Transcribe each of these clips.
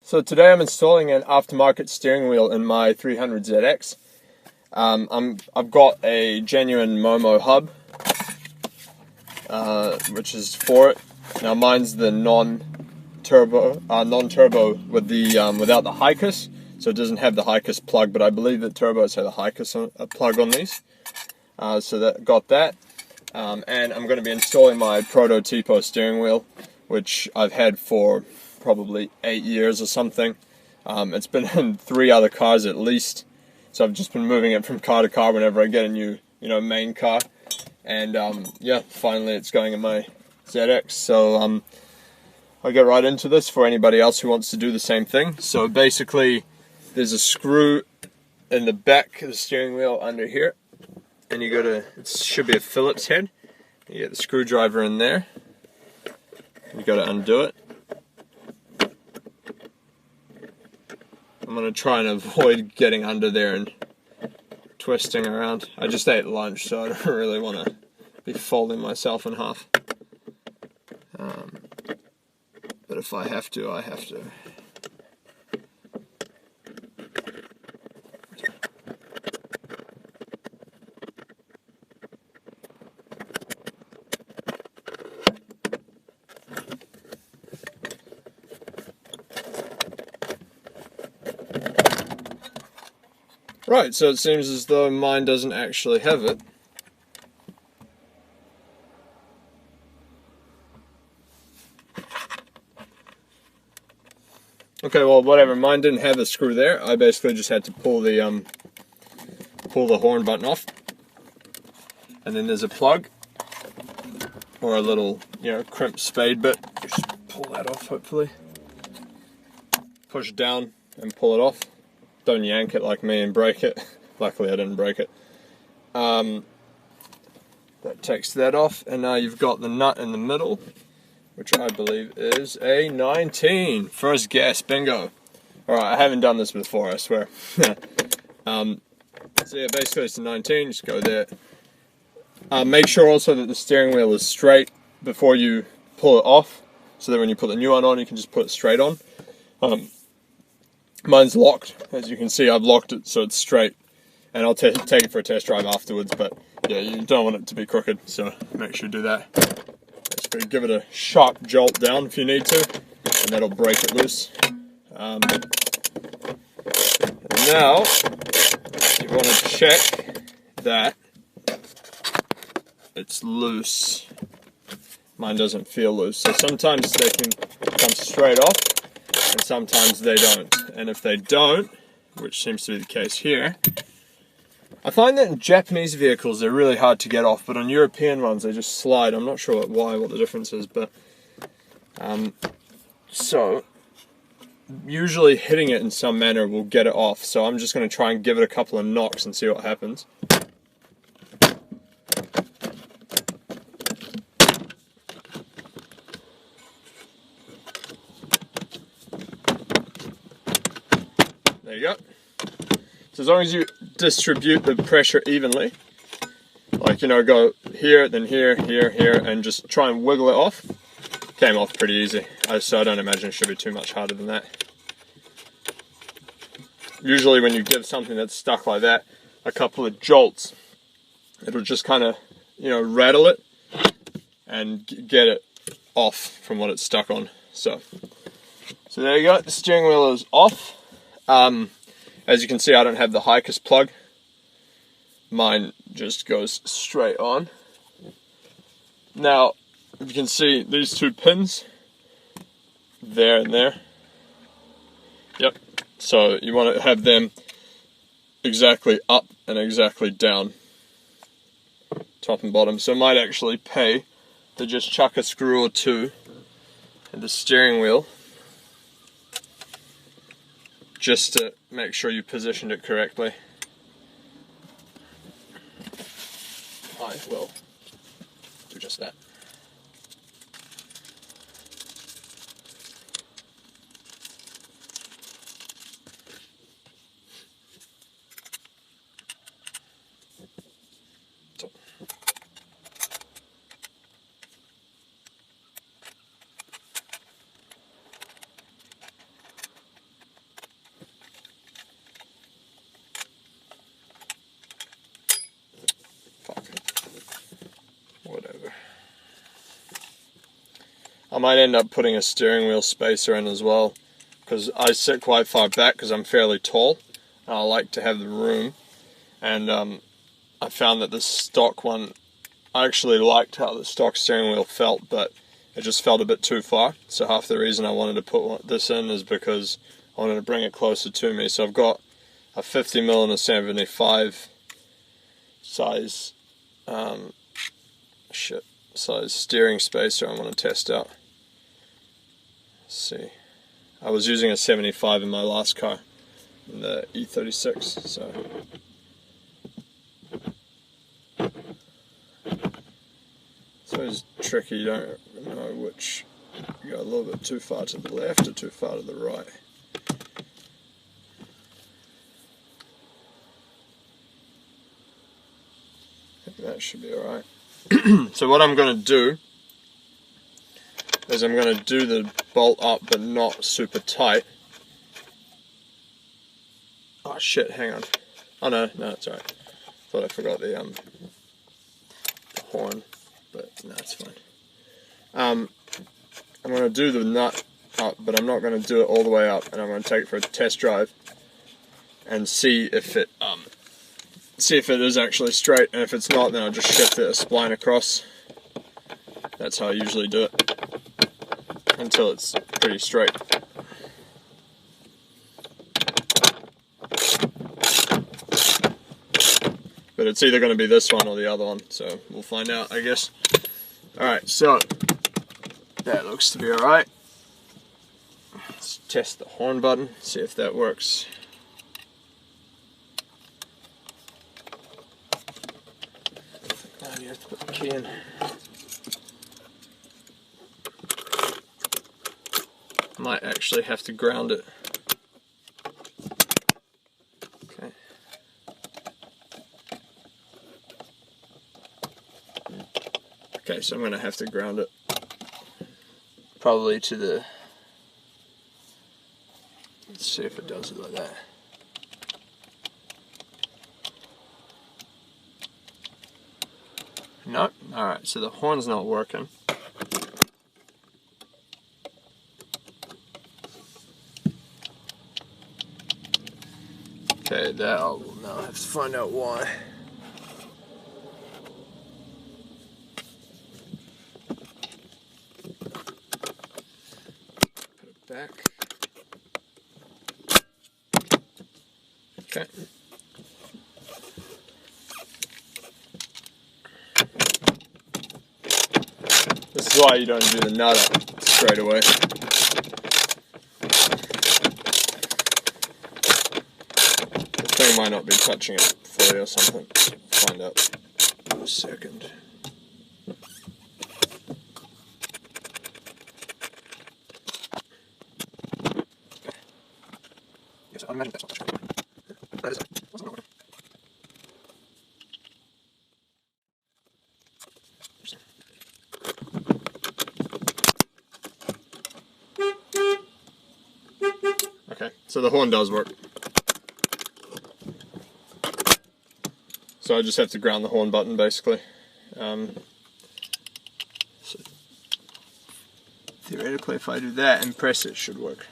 So today I'm installing an aftermarket steering wheel in my 300zx. I've got a genuine Momo hub, which is for it. Now mine's the non-turbo with the without the Hikis, so it doesn't have the Hikis plug. But I believe that turbos have the Hikis plug on these, so that got that. And I'm going to be installing my Prototipo steering wheel, which I've had for probably 8 years or something. It's been in 3 other cars at least, so I've just been moving it from car to car whenever I get a new, main car. And yeah, finally it's going in my ZX. So I'll get right into this for anybody else who wants to do the same thing. So basically, there's a screw in the back of the steering wheel under here, and you go to, it should be a Phillips head. You get the screwdriver in there. You got to undo it. I'm going to try and avoid getting under there and twisting around. I just ate lunch, so I don't really want to be folding myself in half. But if I have to, I have to. Right, so it seems as though mine doesn't actually have it. Okay, well, whatever. Mine didn't have the screw there. I basically just had to pull the horn button off, and then there's a plug or a little, crimp spade bit. Just pull that off, hopefully. Push down and pull it off. Don't yank it like me and break it. Luckily I didn't break it. That takes that off, and now you've got the nut in the middle, which I believe is a 19. First guess, bingo. Alright, I haven't done this before, I swear. So yeah, basically it's a 19, just go there. Make sure also that the steering wheel is straight before you pull it off, so that when you put the new one on, you can just put it straight on. Mine's locked. As you can see, I've locked it so it's straight, and I'll take it for a test drive afterwards, but yeah, you don't want it to be crooked, so make sure you do that. Basically give it a sharp jolt down if you need to, and that'll break it loose. And now you want to check that it's loose. Mine doesn't feel loose, so sometimes they can come straight off, and sometimes they don't. And if they don't, which seems to be the case here, I find that in Japanese vehicles they're really hard to get off, but on European ones they just slide. I'm not sure what the difference is, but so usually hitting it in some manner will get it off. So I'm just going to try and give it a couple of knocks and see what happens. There you go. So as long as you distribute the pressure evenly, like, go here, then here, here, here, and just try and wiggle it off, came off pretty easy. So I don't imagine it should be too much harder than that. Usually when you give something that's stuck like that a couple of jolts, it'll just kind of, rattle it and get it off from what it's stuck on. So there you go, the steering wheel is off. As you can see, I don't have the Hikis plug. Mine just goes straight on. Now, if you can see these 2 pins, there and there. Yep. So you want to have them exactly up and exactly down, top and bottom. So it might actually pay to just chuck a screw or 2 in the steering wheel, just to make sure you positioned it correctly. I will do just that. might end up putting a steering wheel spacer in as well, because I sit quite far back because I'm fairly tall. I like to have the room, and I found that the stock one, I actually liked how the stock steering wheel felt, but it just felt a bit too far. So half the reason I wanted to put this in is because I wanted to bring it closer to me. So I've got a 50mm and a 75 size size steering spacer I want to test out. Let's see. I was using a 75 in my last car, in the E36, so it's tricky, you don't know which, you go a little bit too far to the left or too far to the right. I think that should be alright. So what I'm going to do is I'm going to do the bolt up but not super tight. Oh shit, hang on. Oh no, it's alright. Thought I forgot the horn, but no, it's fine. I'm going to do the nut up, but I'm not going to do it all the way up, and I'm going to take it for a test drive and see if it is actually straight, and if it's not, then I'll just shift it a spline across. That's how I usually do it, until it's pretty straight. But it's either going to be this one or the other one, so we'll find out, I guess. Alright, so that looks to be alright. Let's test the horn button, see if that works. You have to put the key in. Might actually have to ground it. Okay. Okay, so I'm going to have to ground it. Probably to the... Let's see if it does it like that. Nope. Alright, so the horn's not working. Okay, that I will now have to find out why. Put it back. Okay. This is why you don't do the nut up straight away. The thing might not be touching it fully or something. Find out in a second. Yes, I imagine that's not the that is it. What's not working? Okay, so the horn does work. So I just have to ground the horn button basically. So theoretically if I do that and press it should work.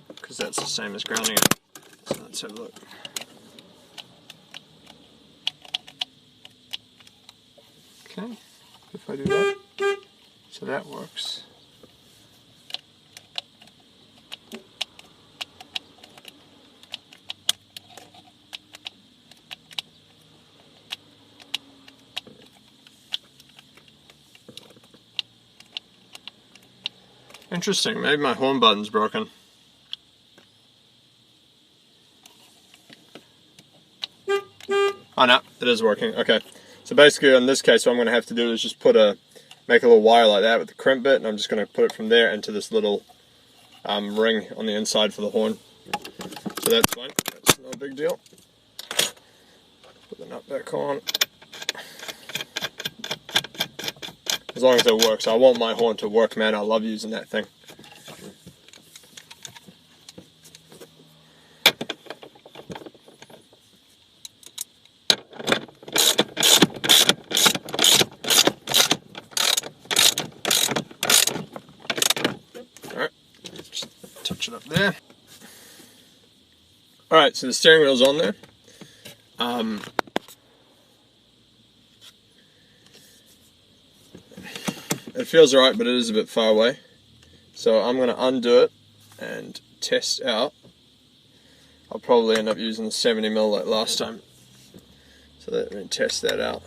Because that's the same as grounding it. So let's have a look. Okay, if I do that, so that works. Interesting, maybe my horn button's broken. Oh no, it is working. Okay, so basically in this case what I'm going to have to do is just make a little wire like that with the crimp bit, and I'm just going to put it from there into this little ring on the inside for the horn. So that's fine, that's no big deal. Put the nut back on. As long as it works. I want my horn to work, man. I love using that thing. match it up there. Alright, so the steering wheel's on there. It feels alright, but it is a bit far away. So I'm going to undo it and test out. I'll probably end up using the 70mm like last time. So let me test that out.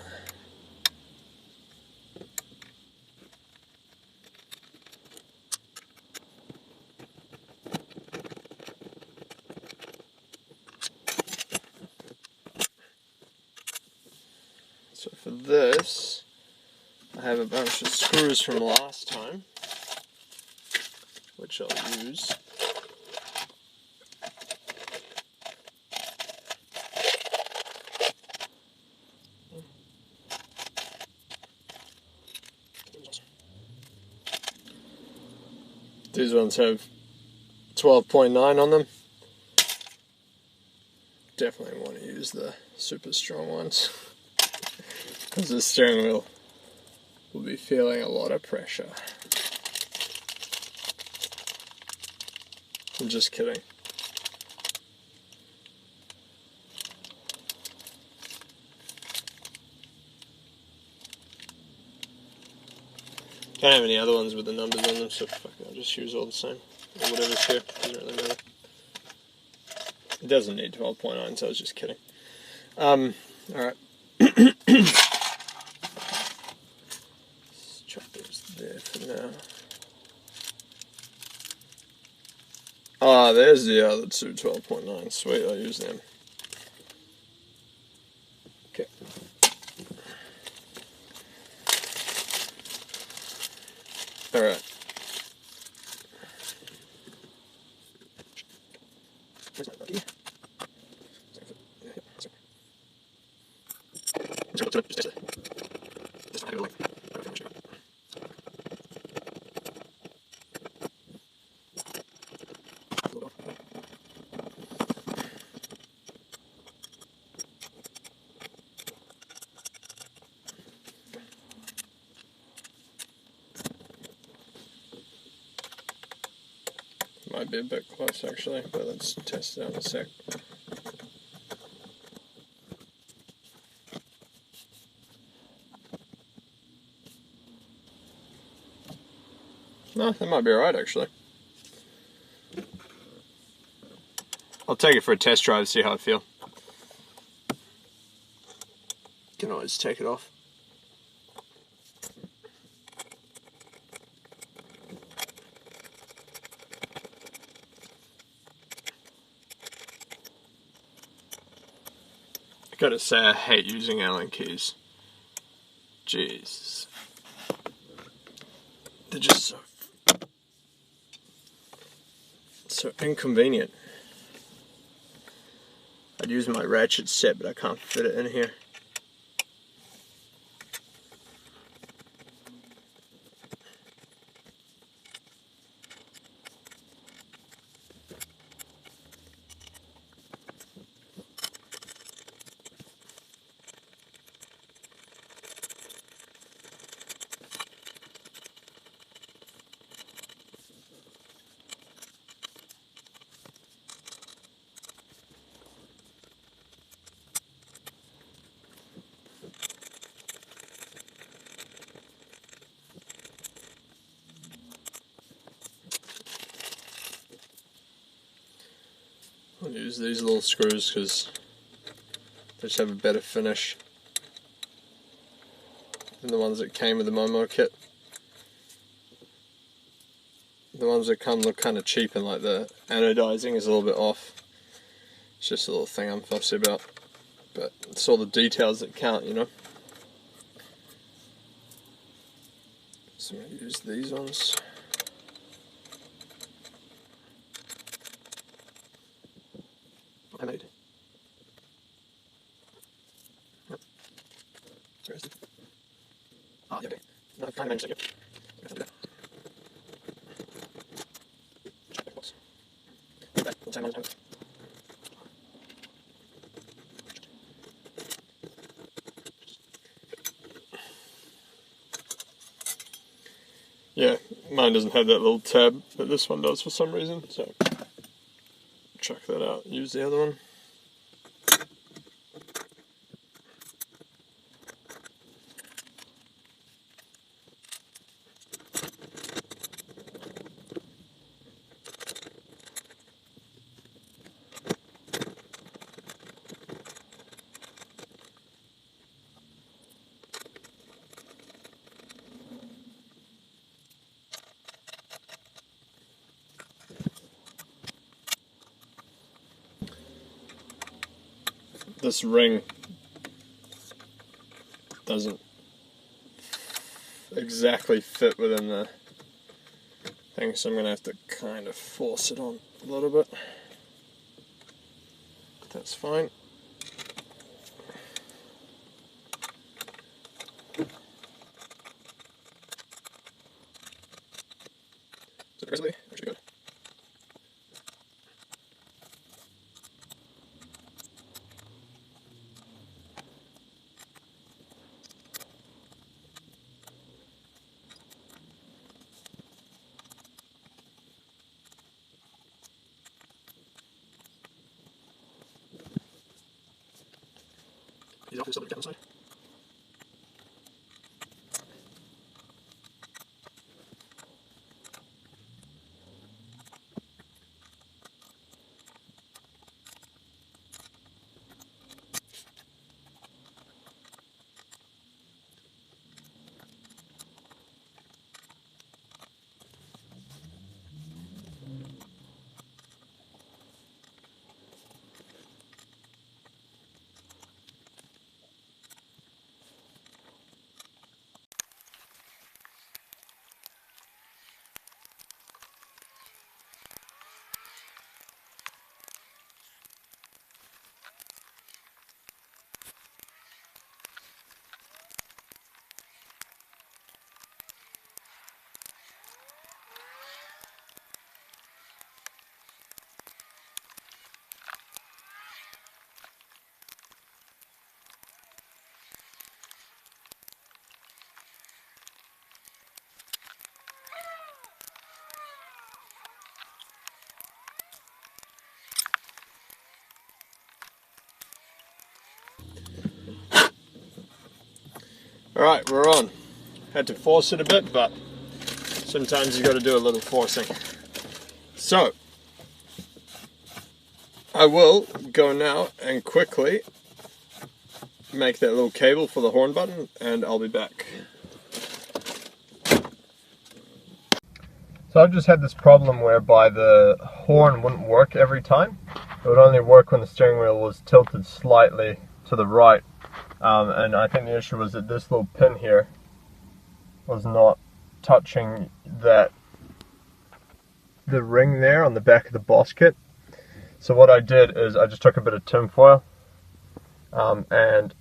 So for this, I have a bunch of screws from last time, which I'll use. These ones have 12.9 on them. Definitely want to use the super strong ones because the steering wheel will be feeling a lot of pressure. I'm just kidding. Don't have any other ones with the numbers on them, so fuck it, I'll just use all the same. Or whatever's here, doesn't really matter. It doesn't need 12.9, so I was just kidding. Alright. Let's chuck those there for now. Ah, there's the other two 12.9. Sweet, I'll use them. Okay. Alright. Where's my buggy? Might be a bit close actually, but let's test it out in a sec. No, that might be alright actually. I'll take it for a test drive to see how I feel. Can always take it off. I gotta say, I hate using Allen keys. Jeez. They're just so inconvenient. I'd use my ratchet set, but I can't fit it in here. I'll use these little screws because they just have a better finish than the ones that came with the Momo kit. The ones that come look kind of cheap and like the anodizing is a little bit off. It's just a little thing I'm fussy about. But it's all the details that count, you know. So I'm going to use these ones. I made. Yep. Where is it? Ah, yeah, okay. No, I kind of managed it. Yep. So check that box. Okay, let's hang on to it. Yeah, Mine doesn't have that little tab, but this one does for some reason, so chuck that out, use the other one. This ring doesn't exactly fit within the thing, so I'm going to have to kind of force it on a little bit. That's fine. Is it aggressively? Actually good. He's off to the down side. Alright, we're on. Had to force it a bit, but sometimes you got to do a little forcing. So, I will go now and quickly make that little cable for the horn button, and I'll be back. So I've just had this problem whereby the horn wouldn't work every time. It would only work when the steering wheel was tilted slightly to the right. And I think the issue was that this little pin here was not touching the ring there on the back of the boss kit. So what I did is I just took a bit of tin foil and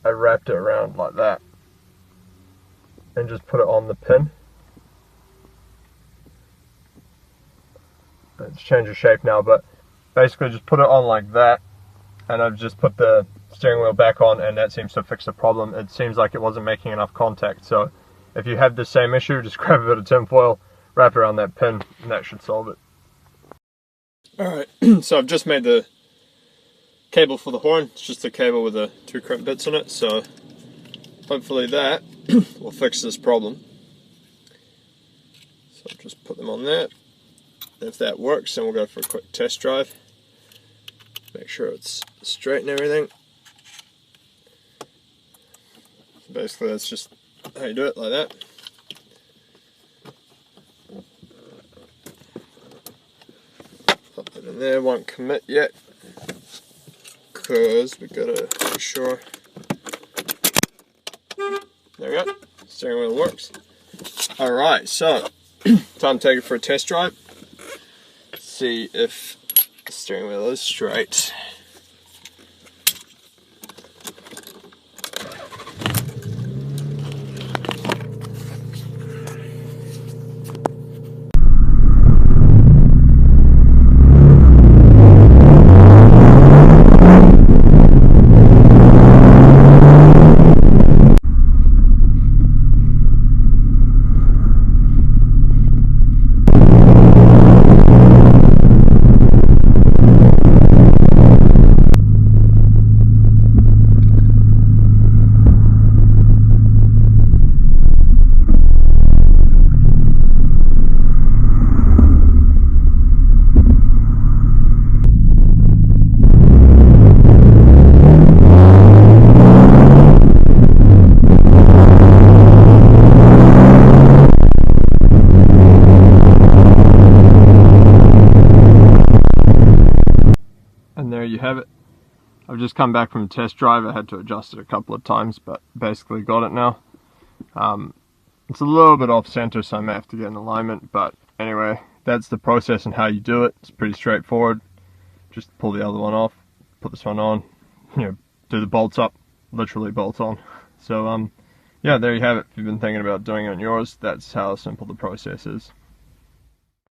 I wrapped it around like that and just put it on the pin. It's changed the shape now, but basically just put it on like that, and I've just put the steering wheel back on, and that seems to fix the problem. It seems like it wasn't making enough contact, so if you have the same issue, just grab a bit of tin foil, wrap it around that pin, and that should solve it. Alright, so I've just made the cable for the horn. It's just a cable with the 2 crimp bits on it, so hopefully that will fix this problem. So I'll just put them on there. If that works, then we'll go for a quick test drive. Make sure it's straight and everything. So basically that's just how you do it, like that. Pop it in there, won't commit yet, because we gotta be sure. There we go, steering wheel works. Alright, so time to take it for a test drive. See if the steering wheel is straight. there you have it. I've just come back from a test drive. I had to adjust it a couple of times, but basically got it now. It's a little bit off center, so I may have to get an alignment, but anyway, that's the process and how you do it. It's pretty straightforward. Just pull the other one off, put this one on, do the bolts up, literally bolt on. So yeah, there you have it. If you've been thinking about doing it on yours, that's how simple the process is.